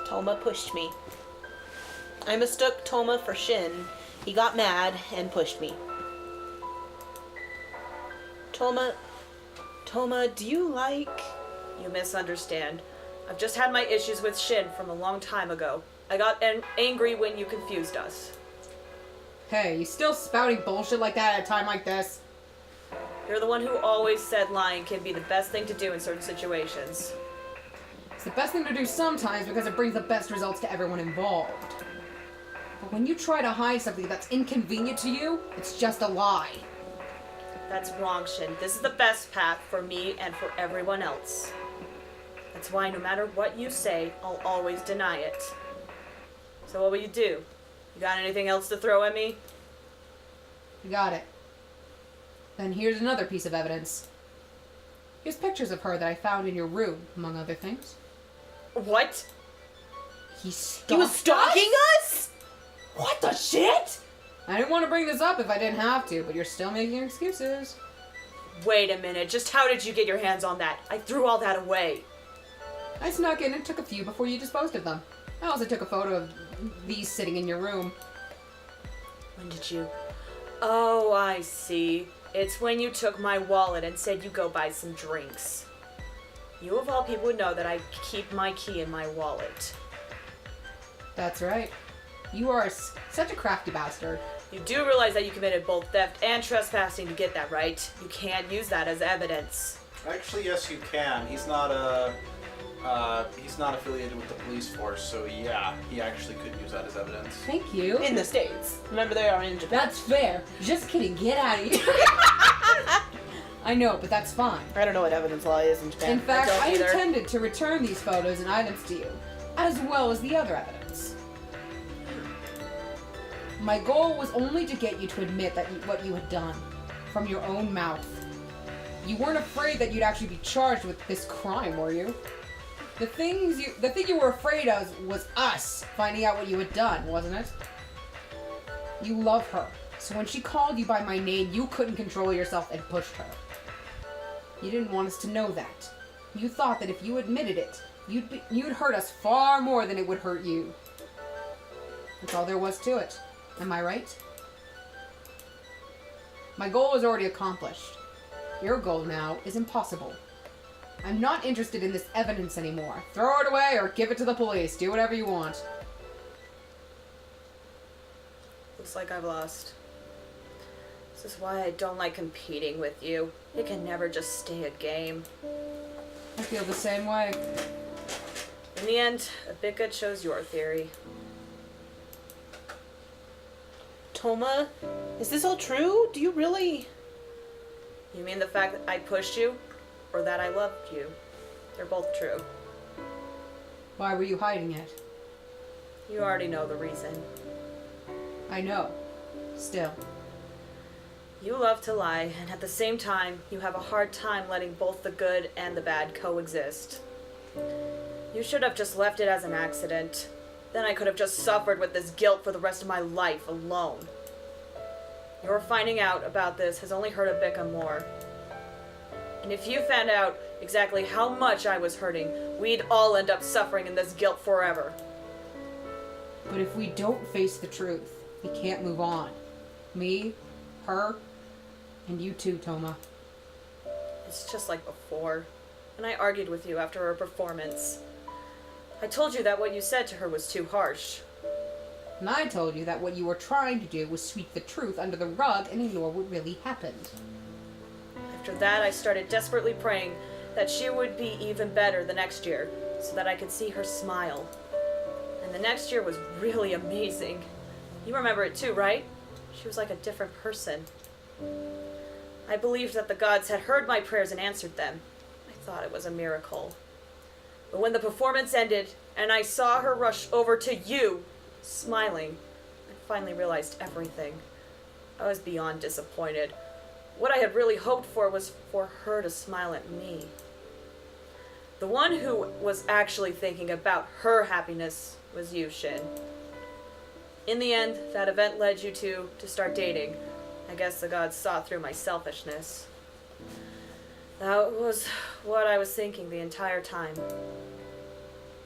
S4: Toma pushed me. I mistook Toma for Shin. He got mad and pushed me. Toma, do you like...
S2: You misunderstand. I've just had my issues with Shin from a long time ago. I got angry when you confused us.
S1: Hey, you still spouting bullshit like that at a time like this?
S2: You're the one who always said lying can be the best thing to do in certain situations.
S1: It's the best thing to do sometimes because it brings the best results to everyone involved. But when you try to hide something that's inconvenient to you, it's just a lie.
S2: That's wrong, Shin. This is the best path for me and for everyone else. That's why no matter what you say, I'll always deny it. So what will you do? You got anything else to throw at me?
S1: You got it. Then here's another piece of evidence. Here's pictures of her that I found in your room, among other things.
S2: What?
S1: He
S4: was stalking us?
S1: What the shit? I didn't want to bring this up if I didn't have to, but you're still making excuses.
S2: Wait a minute, just how did you get your hands on that? I threw all that away.
S1: I snuck in and took a few before you disposed of them. I also took a photo of these sitting in your room.
S2: When did you? Oh, I see. It's when you took my wallet and said you go buy some drinks. You of all people would know that I keep my key in my wallet.
S1: That's right. You are such a crafty bastard.
S2: You do realize that you committed both theft and trespassing to get that, right? You can't use that as evidence.
S5: Actually, yes, you can. He's not affiliated with the police force, so yeah, he actually could use that as evidence.
S1: Thank you.
S4: In the States. Remember, they are in Japan.
S1: That's fair. Just kidding. Get out of here. I know, but that's fine.
S4: I don't know what evidence law is in Japan.
S1: In fact,
S2: don't
S1: I
S2: either.
S1: intended to return these photos and items to you, as well as the other evidence. My goal was only to get you to admit that what you had done, from your own mouth. You weren't afraid that you'd actually be charged with this crime, were you? The thing you were afraid of was us finding out what you had done, wasn't it? You love her, so when she called you by my name, you couldn't control yourself and pushed her. You didn't want us to know that. You thought that if you admitted it, you'd hurt us far more than it would hurt you. That's all there was to it. Am I right? My goal is already accomplished. Your goal now is impossible. I'm not interested in this evidence anymore. Throw it away or give it to the police. Do whatever you want.
S2: Looks like I've lost. This is why I don't like competing with you. It can never just stay a game.
S1: I feel the same way.
S2: In the end, Abika chose your theory.
S4: Toma, is this all true? Do you really...
S2: You mean the fact that I pushed you? Or that I loved you? They're both true.
S1: Why were you hiding it?
S2: You already know the reason.
S1: I know. Still.
S2: You love to lie, and at the same time, you have a hard time letting both the good and the bad coexist. You should have just left it as an accident. Then I could have just suffered with this guilt for the rest of my life alone. Your finding out about this has only hurt Abika more. And if you found out exactly how much I was hurting, we'd all end up suffering in this guilt forever.
S1: But if we don't face the truth, we can't move on. Me, her, and you too, Toma.
S2: It's just like before, when I argued with you after her performance. I told you that what you said to her was too harsh.
S1: And I told you that what you were trying to do was sweep the truth under the rug and ignore what really happened.
S2: After that, I started desperately praying that she would be even better the next year, so that I could see her smile. And the next year was really amazing. You remember it too, right? She was like a different person. I believed that the gods had heard my prayers and answered them. I thought it was a miracle. But when the performance ended, and I saw her rush over to you, smiling, I finally realized everything. I was beyond disappointed. What I had really hoped for was for her to smile at me. The one who was actually thinking about her happiness was you, Shin. In the end, that event led you two to start dating. I guess the gods saw through my selfishness. That was what I was thinking the entire time.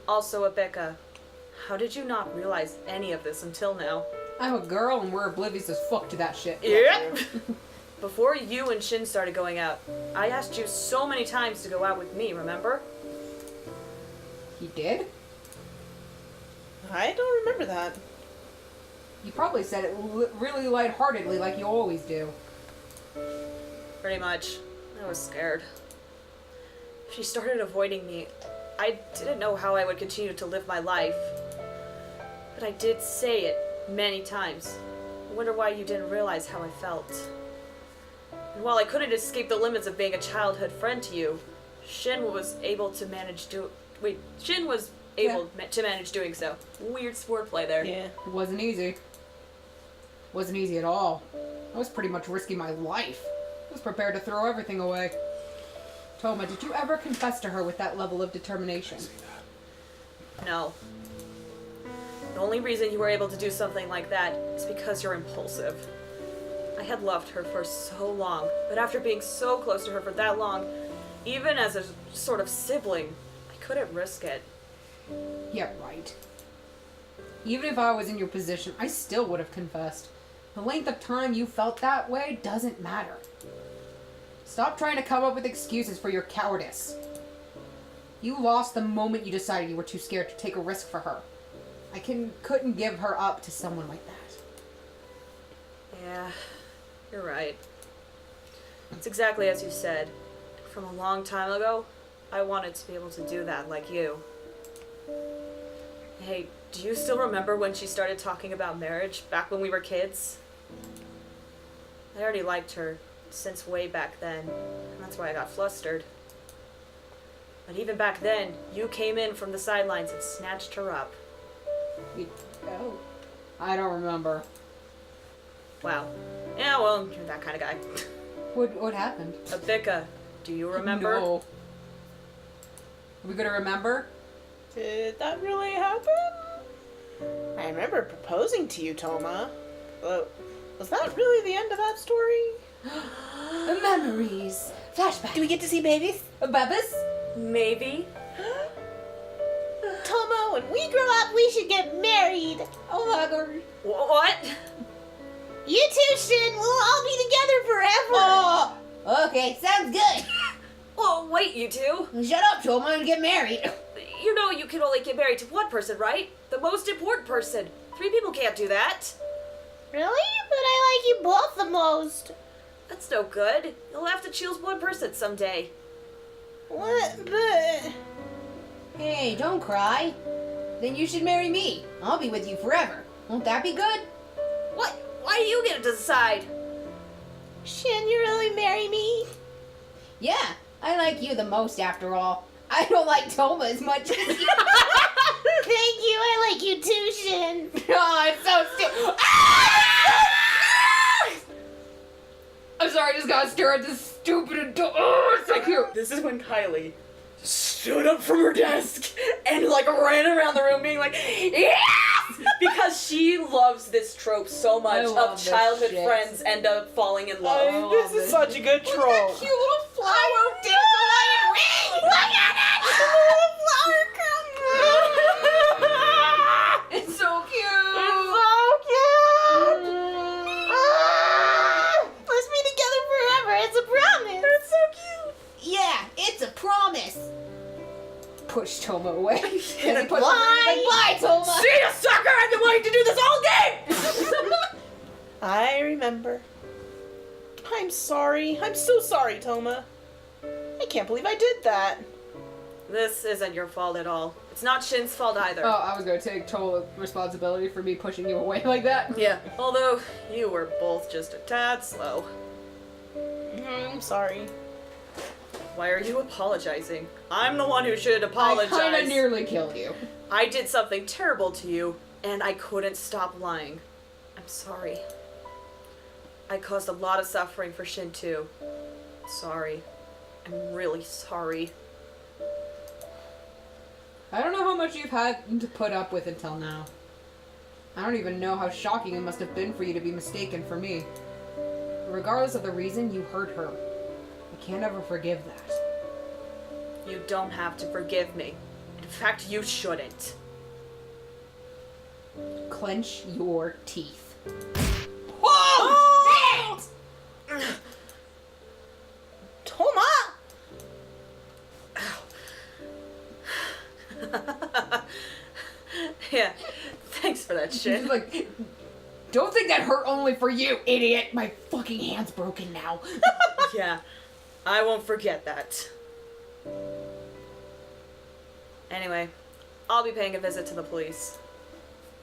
S2: Also, Abeka, how did you not realize any of this until now?
S1: I'm a girl and we're oblivious as fuck to that shit.
S2: Yep. Before you and Shin started going out, I asked you so many times to go out with me, remember?
S1: He did?
S4: I don't remember that.
S1: You probably said it really lightheartedly like you always do.
S2: Pretty much. I was scared. If she started avoiding me, I didn't know how I would continue to live my life. But I did say it many times. I wonder why you didn't realize how I felt. And while I couldn't escape the limits of being a childhood friend to you, Shin was able to manage to manage doing so. Weird swordplay there.
S4: Yeah.
S1: It wasn't easy. Wasn't easy at all. I was pretty much risking my life. I was prepared to throw everything away. Toma, did you ever confess to her with that level of determination?
S2: No. The only reason you were able to do something like that is because you're impulsive. I had loved her for so long, but after being so close to her for that long, even as a sort of sibling, I couldn't risk it.
S1: Yeah, right. Even if I was in your position, I still would have confessed. The length of time you felt that way doesn't matter. Stop trying to come up with excuses for your cowardice. You lost the moment you decided you were too scared to take a risk for her. I couldn't give her up to someone like that.
S2: Yeah, you're right. It's exactly as you said. From a long time ago, I wanted to be able to do that like you. Hey, do you still remember when she started talking about marriage back when we were kids? I already liked her since way back then, and that's why I got flustered. But even back then, you came in from the sidelines and snatched her up.
S1: Oh. I don't remember.
S2: Wow. Yeah, well, you're that kind of guy.
S1: What happened?
S2: Abeka, do you remember?
S1: No. Are we gonna remember?
S4: Did that really happen? I remember proposing to you, Toma. Was that really the end of that story?
S1: Memories. Flashback.
S3: Do we get to see babies?
S1: Babas?
S2: Maybe.
S3: Tomo, when we grow up, we should get married.
S1: Oh my god.
S2: What?
S3: You too, Shin. We'll all be together forever.
S1: Oh, okay, sounds good.
S2: Well, wait, you two.
S3: Shut up, Toma, and get married.
S2: You know you can only get married to one person, right? The most important person. 3 people can't do that.
S3: Really? But I like you both the most.
S2: That's no good. You'll have to choose one person someday.
S3: What? But... Hey, don't cry. Then you should marry me. I'll be with you forever. Won't that be good?
S2: What? Why do you get to decide?
S3: Shin, you really marry me? Yeah, I like you the most after all. I don't like Toma as much as you. Thank you, I like you too, Shin.
S1: Oh, it's so stupid. I'm sorry, I just got stared at this stupid adult. Oh, it's so cute.
S2: This is when Kylie stood up from her desk and like ran around the room being like, yes! Because she loves this trope so
S1: I
S2: much
S1: love
S2: of
S1: this
S2: childhood
S1: shit.
S2: friends end up falling in love.
S4: This is such a good trope.
S1: That cute little flower dandelion ring. Look at it.
S3: It's a little flower crown.
S1: It's so cute.
S3: Let's be together forever. It's a promise. It's so cute. Yeah, it's a promise.
S1: Push Toma away. And he puts
S3: Bye, Toma.
S2: See you, sucker! I've been waiting to do this all day!
S4: I remember. I'm sorry. I'm so sorry, Toma. I can't believe I did that.
S2: This isn't your fault at all. It's not Shin's fault either.
S1: Oh, I was gonna take total responsibility for me pushing you away like that.
S2: Yeah, although you were both just a tad slow.
S4: I'm sorry.
S2: Why are you apologizing? I'm the one who should apologize.
S1: I kinda nearly killed you.
S2: I did something terrible to you, and I couldn't stop lying. I'm sorry. I caused a lot of suffering for Shin too. Sorry. I'm really sorry.
S1: I don't know how much you've had to put up with until now. I don't even know how shocking it must have been for you to be mistaken for me. Regardless of the reason, you hurt her. I can't ever forgive that.
S2: You don't have to forgive me. In fact, you shouldn't.
S1: Clench your teeth.
S4: Oh! Toma!
S2: Yeah, thanks for that
S1: She's
S2: shit.
S1: like, don't think that hurt only for you, idiot. My fucking hand's broken now.
S2: Yeah, I won't forget that. Anyway, I'll be paying a visit to the police.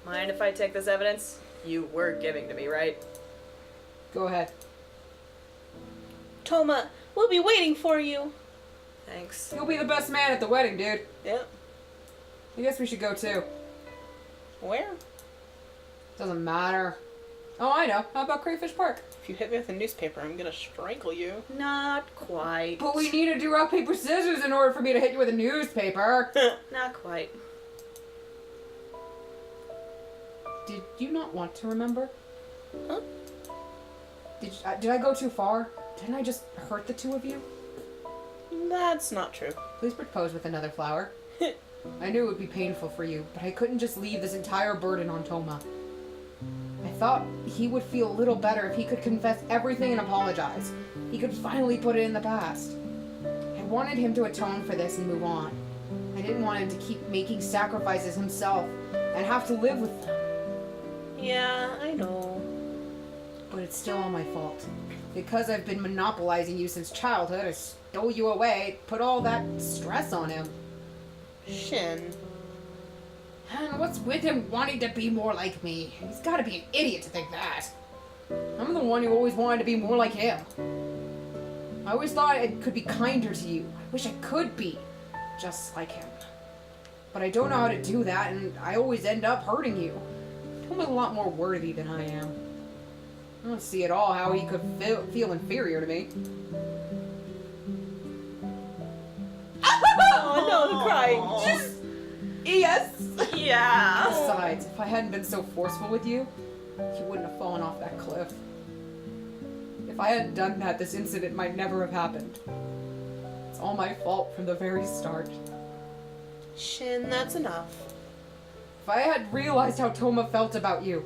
S2: Mind if I take this evidence you were giving to me, right?
S1: Go ahead.
S4: Toma, we'll be waiting for you.
S2: Thanks.
S1: You'll be the best man at the wedding, dude.
S4: Yep.
S1: I guess we should go too.
S4: Where?
S1: Doesn't matter. Oh, I know. How about Crayfish Park?
S4: If you hit me with a newspaper, I'm gonna strangle you.
S2: Not quite.
S1: But we need to do rock, paper, scissors in order for me to hit you with a newspaper.
S2: Not quite.
S1: Did you not want to remember?
S4: Huh?
S1: Did I go too far? Didn't I just hurt the two of you?
S4: That's not true.
S1: Please propose with another flower. I knew it would be painful for you, but I couldn't just leave this entire burden on Toma. I thought he would feel a little better if he could confess everything and apologize. He could finally put it in the past. I wanted him to atone for this and move on. I didn't want him to keep making sacrifices himself and have to live with them.
S4: Yeah, I know.
S1: But it's still all my fault. Because I've been monopolizing you since childhood, I stole you away, put all that stress on him.
S4: Shin.
S1: And what's with him wanting to be more like me? He's gotta be an idiot to think that. I'm the one who always wanted to be more like him. I always thought I could be kinder to you. I wish I could be just like him. But I don't know how to do that, and I always end up hurting you. Toma's a lot more worthy than I am. I don't see at all how he could feel inferior to me.
S4: Oh no, the crying.
S1: Yes!
S2: Yeah.
S1: Besides, if I hadn't been so forceful with you, you wouldn't have fallen off that cliff. If I hadn't done that, this incident might never have happened. It's all my fault from the very start.
S4: Shin, that's enough.
S1: If I had realized how Toma felt about you,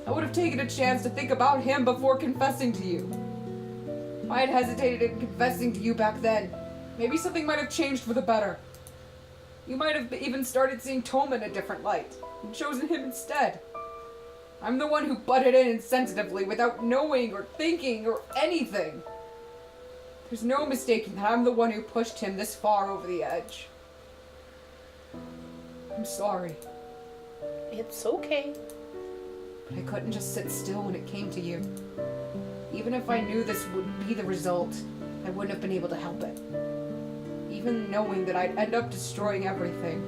S1: I would have taken a chance to think about him before confessing to you. If I had hesitated in confessing to you back then, maybe something might have changed for the better. You might have even started seeing Toma in a different light, and chosen him instead. I'm the one who butted in insensitively without knowing or thinking or anything. There's no mistaking that I'm the one who pushed him this far over the edge. I'm sorry,
S4: It's okay.
S1: but I couldn't just sit still when it came to you. Even if I knew this would be the result, I wouldn't have been able to help it. Even knowing that I'd end up destroying everything,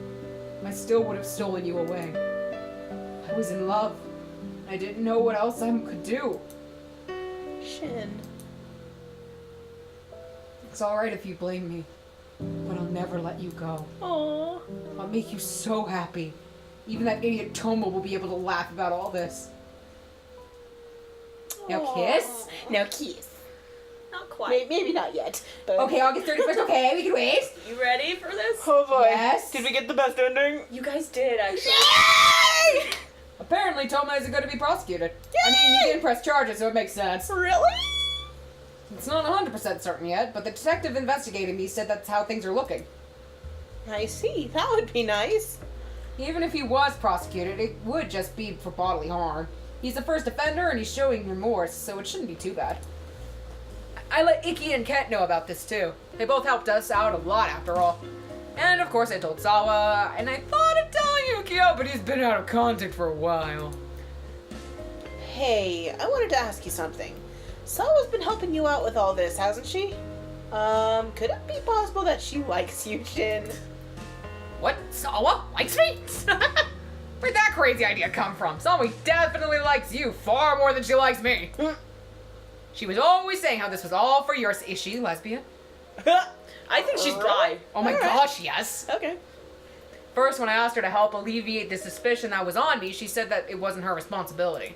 S1: I still would have stolen you away. I was in love. I didn't know what else I could do.
S4: Shin.
S1: It's alright if you blame me, but I'll never let you go.
S4: Aww.
S1: I'll make you so happy. Even that idiot Toma will be able to laugh about all this. Now kiss?
S4: Now kiss.
S2: Not quite.
S4: Maybe not yet. But
S1: Okay, August 31st, okay, we can wait.
S2: You ready for this?
S4: Oh boy.
S1: Yes.
S4: Did we get the best ending?
S2: You guys did, actually.
S4: Yay!
S1: Apparently Toma isn't going to be prosecuted. I mean, you didn't press charges, so it makes sense.
S4: Really?
S1: It's not 100% certain yet, but the detective investigating me said that's how things are looking.
S4: I see. That would be nice.
S1: Even if he was prosecuted, it would just be for bodily harm. He's the first offender and he's showing remorse, so it shouldn't be too bad. I let Ikki and Kent know about this too. They both helped us out a lot after all. And of course I told Sawa, and I thought of telling Yukio, but he's been out of contact for a while.
S4: Hey, I wanted to ask you something. Sawa's been helping you out with all this, hasn't she? Could it be possible that she likes you, Shin?
S1: What? Sawa likes me? Where'd that crazy idea come from? Sawa definitely likes you far more than she likes me. She was always saying how this was all for yours. Is she lesbian?
S2: I think she's bi.
S1: Oh my
S4: Alright.
S1: gosh, yes.
S4: Okay.
S1: First, when I asked her to help alleviate the suspicion that was on me, she said that it wasn't her responsibility.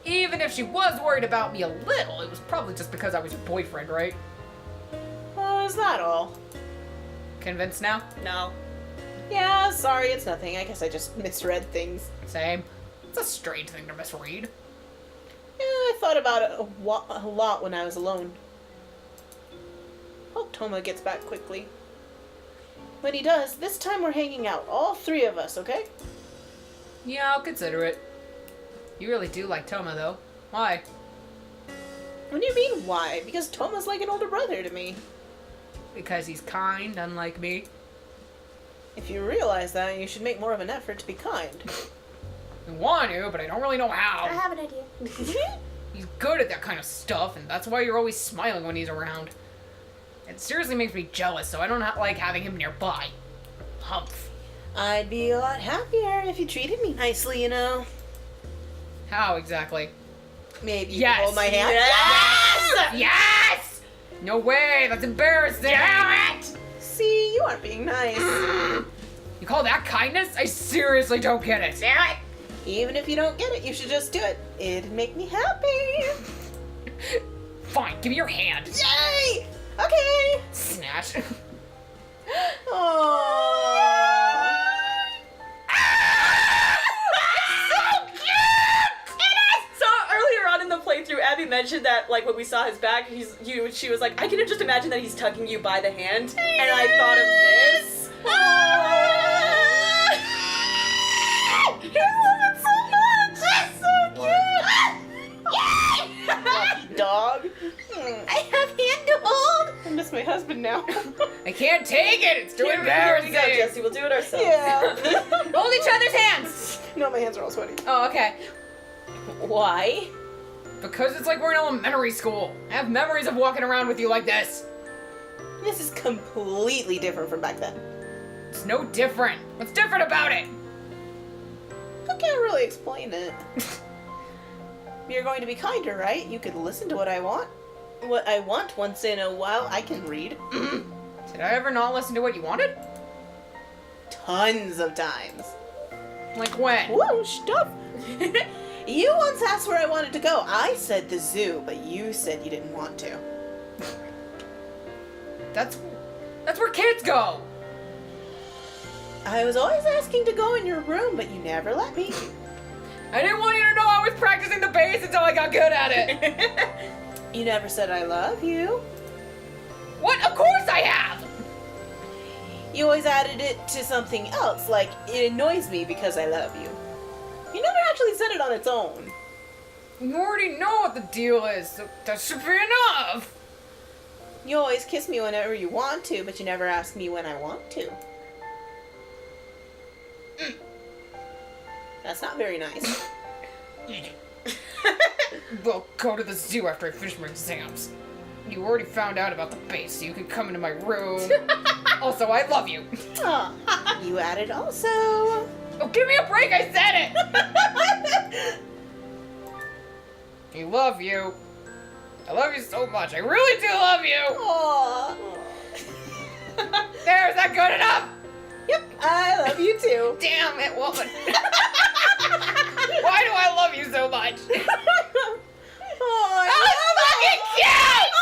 S1: Even if she was worried about me a little, it was probably just because I was your boyfriend, right?
S4: Oh, is that all?
S1: Convinced now?
S2: No.
S4: Yeah, sorry, it's nothing. I guess I just misread things.
S1: Same. It's a strange thing to misread.
S4: Yeah, I thought about it a lot when I was alone. Hope Toma gets back quickly. When he does, this time we're hanging out, all three of us, okay?
S1: Yeah, I'll consider it. You really do like Toma, though. Why?
S4: What do you mean, why? Because Toma's like an older brother to me.
S1: Because he's kind, unlike me.
S4: If you realize that, you should make more of an effort to be kind.
S1: I want to, but I don't really know
S3: I
S1: how.
S3: have an idea.
S1: He's good at that kind of stuff, and that's why you're always smiling when he's around. It seriously makes me jealous, so I don't like having him nearby. Humph.
S4: I'd be a lot happier if you treated me nicely, you know.
S1: How exactly?
S4: Maybe you
S1: Yes.
S4: could hold my hand.
S1: Yes! Yes! No way, that's embarrassing. Damn it!
S4: See, you aren't being nice.
S1: You call that kindness? I seriously don't get it.
S3: Damn it!
S4: Even if you don't get it, you should just do it. It'd make me happy.
S1: Fine, give me your hand.
S4: Yay! Okay.
S1: Snatch.
S4: Aww.
S2: So earlier on in the playthrough, Abby mentioned that like when we saw his back, she was like, I can just imagine that he's tugging you by the hand, and I thought of this.
S4: Lucky dog.
S3: I have hand to hold!
S4: I miss my husband now.
S1: I can't take it. It's too
S2: Here we
S1: embarrassing.
S2: go, Jesse. We'll do it ourselves.
S4: Yeah.
S1: Hold each other's hands.
S4: No, my hands are all sweaty.
S1: Oh, okay.
S4: Why?
S1: Because it's like we're in elementary school. I have memories of walking around with you like this.
S4: This is completely different from back then.
S1: It's no different. What's different about it?
S4: I can't really explain it. You're going to be kinder, right? You could listen to what I want. What I want once in a while, I can read.
S1: Did I ever not listen to what you wanted?
S4: Tons of times.
S1: Like when?
S4: Whoa, stuff! You once asked where I wanted to go. I said the zoo, but you said you didn't want to.
S1: That's where kids go.
S4: I was always asking to go in your room, but you never let me.
S1: I didn't want you to know I was practicing the bass until I got good at it.
S4: You never said I love you.
S1: What? Of course I have.
S4: You always added it to something else, like it annoys me because I love you. You never actually said it on its own.
S1: You already know what the deal is, so that should be enough.
S4: You always kiss me whenever you want to, but you never ask me when I want to. That's not very nice.
S1: We'll go to the zoo after I finish my exams. You already found out about the bass, so you can come into my room. Also, I love you.
S4: Aw, you added also.
S1: Oh, give me a break, I said it! I love you. I love you so much. I really do love you.
S4: Aw.
S1: There, is that good enough?
S4: Yep, I love you too.
S1: Damn it, woman. Why do I love you so much?
S4: Oh,
S1: That was fucking cute!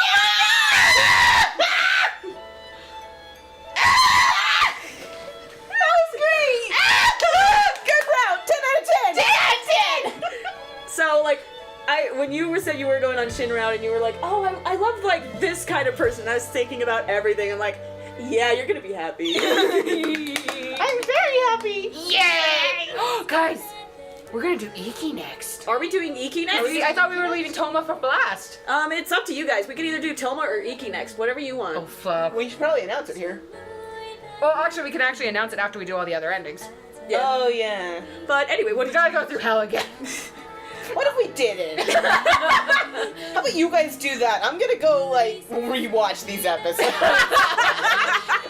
S4: that was great. Good round. 10 out of 10.
S1: 10 out of 10!
S2: So like, when you said you were going on Shin route and you were like, oh, I love like this kind of person. I was thinking about everything. I'm like, yeah, you're gonna be happy.
S4: I'm very happy.
S1: Yay! Guys, we're gonna do Iki next.
S2: Are we doing Iki next?
S1: I thought we were leaving Toma for blast.
S2: It's up to you guys. We can either do Toma or Iki next, whatever you want.
S1: Oh, fuck.
S4: We should probably announce it here.
S1: Well, actually, we can actually announce it after we do all the other endings.
S2: Yeah.
S4: Oh, yeah.
S2: But anyway, what
S1: We
S2: did you
S1: gotta go through hell again.
S4: What if we didn't? How about you guys do that? I'm gonna go, like, rewatch these episodes.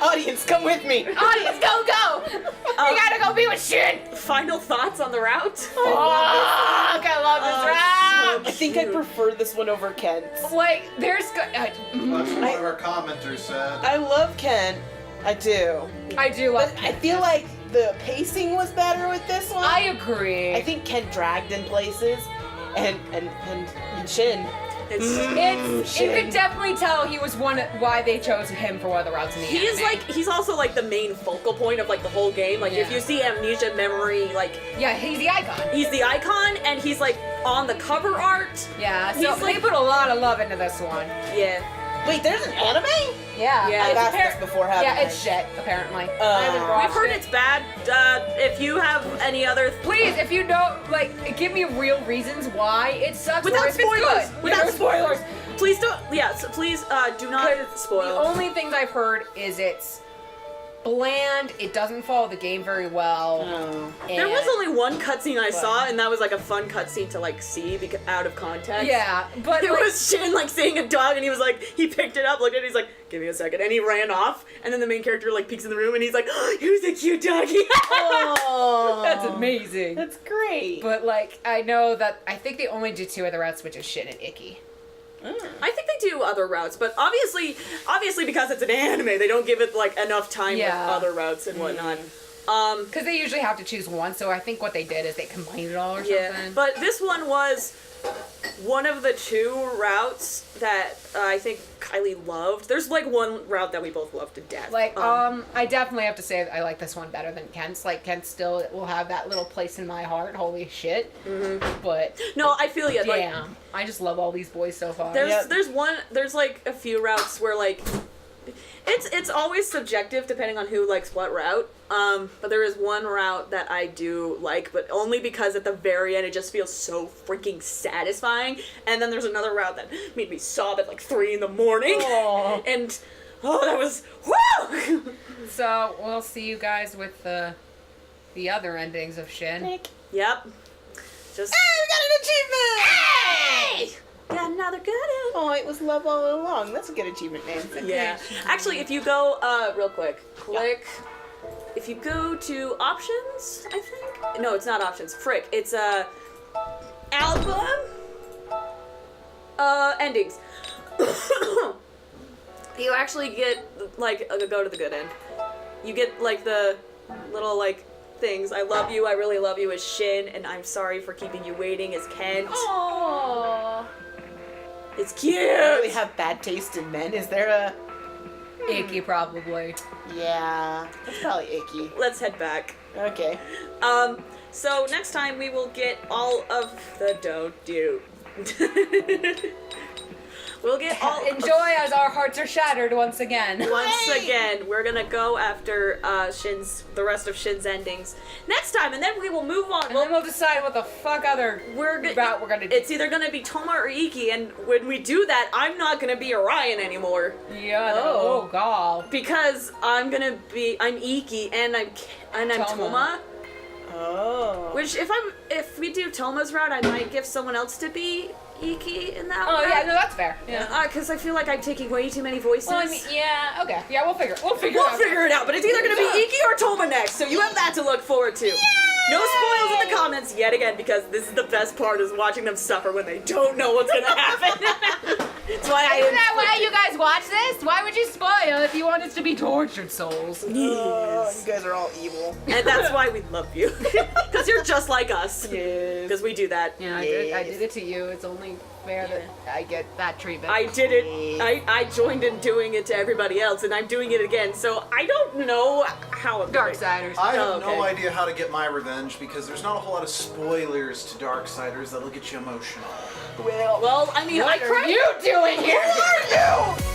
S4: Audience, come with me.
S1: Audience, go! We gotta go be with Shin!
S2: final thoughts on the route?
S1: Fuck, I love this round!
S4: I think I prefer this one over Kent's.
S1: Like, there's...
S5: That's what one of our commenters said.
S4: I love Kent. I do.
S1: I do love
S4: But I feel like the pacing was better with this one.
S1: I agree.
S4: I think Ken dragged in places, and Shin.
S1: you
S4: Shin.
S1: could definitely tell he was why they chose him for one of the routes in the
S2: He's
S1: anime.
S2: like, he's also like the main focal point of like the whole game. Like if
S1: Yeah.
S2: you see Amnesia Memory, like
S1: yeah, he's the icon.
S2: he's the icon and he's like on the cover art.
S1: Yeah, so
S2: He's like-
S1: they put a lot of love into this one.
S2: Yeah.
S4: Wait, there's an anime?
S1: Yeah,
S2: Yeah.
S4: I've
S1: it's
S4: asked this before, haven't
S1: yeah,
S4: I?
S1: it's shit apparently. I haven't
S4: We've
S1: watched
S2: We've heard
S1: it.
S2: it's bad. If you have any other
S1: Please, if you know, like, give me real reasons why it sucks. or
S2: without
S1: if it's
S2: spoilers,
S1: good.
S2: without
S1: Yeah,
S2: spoilers, please don't. Yeah, so please do not
S1: The
S2: spoil.
S1: only things I've heard is it's bland. It doesn't follow the game very well.
S4: Oh.
S2: There was
S1: and-
S2: only one cutscene I saw, and that was like a fun cutscene to like see because out of context.
S1: yeah, but
S2: It
S1: like,
S2: was Shin like seeing a dog, and he was like, he picked it up, looked at it, he's like, give me a second, and he ran off, and then the main character like peeks in the room, and he's like, oh, who's a cute doggy?
S4: Oh.
S1: that's amazing.
S4: That's great.
S1: But like, I know that I think they only do two other routes, which is Shin and Icky.
S2: I think they do other routes, but obviously because it's an anime, they don't give it like enough time
S1: Yeah.
S2: with other routes and whatnot.
S1: Because they usually have to choose one, so I think what they did is they combined it all or
S2: Yeah,
S1: something.
S2: but this one was one of the two routes that I think Kylie loved. There's like one route that we both love to death.
S1: Like, I definitely have to say I like this one better than Kent's. Like, Kent still will have that little place in my heart. Holy shit. Mm-hmm. But
S2: no, I feel you. Like,
S1: damn, I just love all these boys so far.
S2: there's like a few routes where like it's always subjective depending on who likes what route. But there is one route that I do like, but only because at the very end it just feels so freaking satisfying. And then there's another route that made me sob at like 3 in the morning.
S1: Aw.
S2: And that was woo!
S1: So we'll see you guys with the other endings of Shin.
S2: Yep. Just
S4: Hey, we got an achievement!
S2: got another good end.
S4: Oh, it was love all along. That's a good achievement name.
S2: Yeah. Actually, if you go, real quick, click. If you go to options, I think. No, it's not options. Frick. It's album. Endings. You actually get like go to the good end. You get like the little like things. I love you. I really love you as Shin, and I'm sorry for keeping you waiting as Kent.
S1: Aww.
S2: It's cute.
S4: I really have bad taste in men. Is there a...
S1: Icky, probably.
S4: Yeah, that's probably icky.
S2: Let's head back.
S4: Okay.
S2: So next time we will get all of the don't do. We'll get all
S1: Enjoy as our hearts are shattered once again.
S2: once again. We're gonna go after the rest of Shin's endings next time, and then we will move on.
S1: And then we'll decide what the fuck other route we're gonna do.
S2: It's either gonna be Toma or Iki, and when we do that, I'm not gonna be Orion anymore
S1: Yeah. Oh god.
S2: because I'm Iki and I'm
S1: Toma.
S2: Toma.
S4: Oh.
S2: Which if we do Toma's route, I might give someone else to be Iki in that
S1: Oh
S2: route.
S1: yeah, no, that's fair. Yeah.
S2: Because I feel like I'm taking way too many voices.
S1: Well, I mean, yeah. Okay. Yeah, we'll figure
S2: We'll
S1: it out.
S2: figure it out, but it's either gonna be Iki or Toma next, so you have that to look forward to. No spoils in the comments yet again, because this is the best part, is watching them suffer when they don't know what's gonna happen. That's why
S1: Isn't that why you guys watch this? Why would you spoil if you want us to be tortured souls?
S4: Oh, you guys are all evil.
S2: And that's why we love you. Because you're just like us.
S4: Yes.
S2: Because we do that.
S1: Yeah, I did it to you. It's only fair that I get that treatment.
S2: I did it. I joined in doing it to everybody else, and I'm doing it again, so I don't know how I'm doing.
S1: Darksiders.
S5: I have
S2: okay.
S5: no idea how to get my revenge because there's not a whole lot of spoilers to Darksiders that'll get you emotional.
S4: Well,
S2: Well, I mean, I
S1: What are
S2: cried.
S1: you doing here?
S4: who are you?